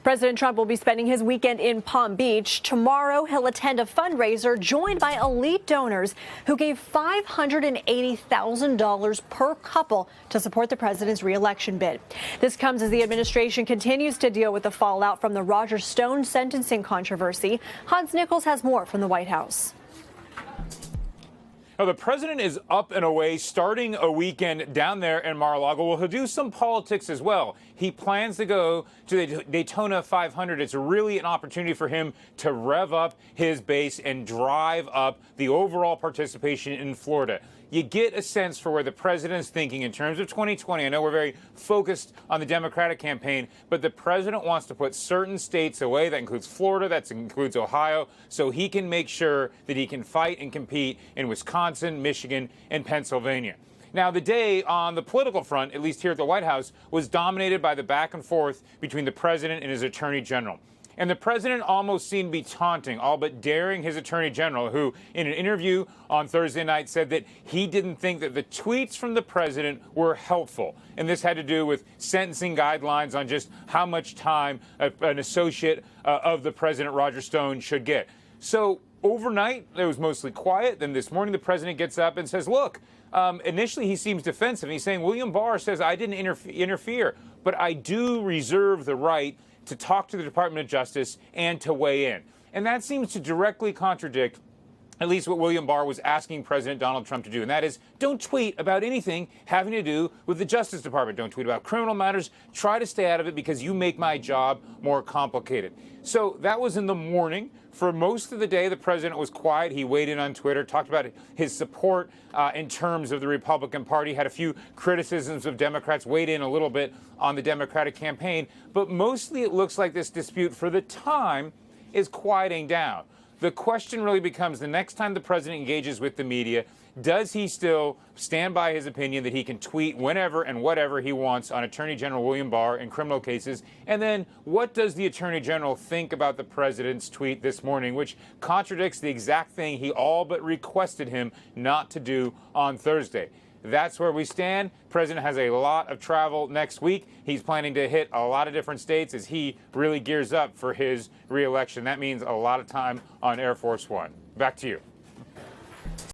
President Trump will be spending his weekend in Palm Beach. Tomorrow, he'll attend a fundraiser joined by elite donors who gave $580,000 per couple to support the president's reelection bid. This comes as the administration continues to deal with the fallout from the Roger Stone sentencing controversy. Hans Nichols has more from the White House. Now, the president is up and away, starting a weekend down there in Mar-a-Lago. Well, he'll do some politics as well. He plans to go to the Daytona 500. It's really an opportunity for him to rev up his base and drive up the overall participation in Florida. You get a sense for where the president is thinking in terms of 2020. I know we're very focused on the Democratic campaign, but the president wants to put certain states away. That includes Florida, that includes Ohio, so he can make sure that he can fight and compete in Wisconsin, Michigan, and Pennsylvania. Now, the day on the political front, at least here at the White House, was dominated by the back and forth between the president and his attorney general. And the president almost seemed to be taunting, all but daring his attorney general, who in an interview on Thursday night said that he didn't think that the tweets from the president were helpful. And this had to do with sentencing guidelines on just how much time an associate of the president, Roger Stone, should get. So overnight, it was mostly quiet. Then this morning, the president gets up and says, look, initially he seems defensive. He's saying William Barr says I didn't interfere, but I do reserve the right to talk to the Department of Justice and to weigh in. And that seems to directly contradict at least what William Barr was asking President Donald Trump to do, and that is don't tweet about anything having to do with the Justice Department. Don't tweet about criminal matters. Try to stay out of it because you make my job more complicated. So that was in the morning. For most of the day, the president was quiet. He weighed in on Twitter, talked about his support in terms of the Republican Party, had a few criticisms of Democrats, weighed in a little bit on the Democratic campaign. But mostly it looks like this dispute, for the time, is quieting down. The question really becomes the next time the president engages with the media, does he still stand by his opinion that he can tweet whenever and whatever he wants on Attorney General William Barr in criminal cases? And then what does the Attorney General think about the president's tweet this morning, which contradicts the exact thing he all but requested him not to do on Thursday? That's where we stand. The president has a lot of travel next week. He's planning to hit a lot of different states as he really gears up for his reelection. That means a lot of time on Air Force One. Back to you.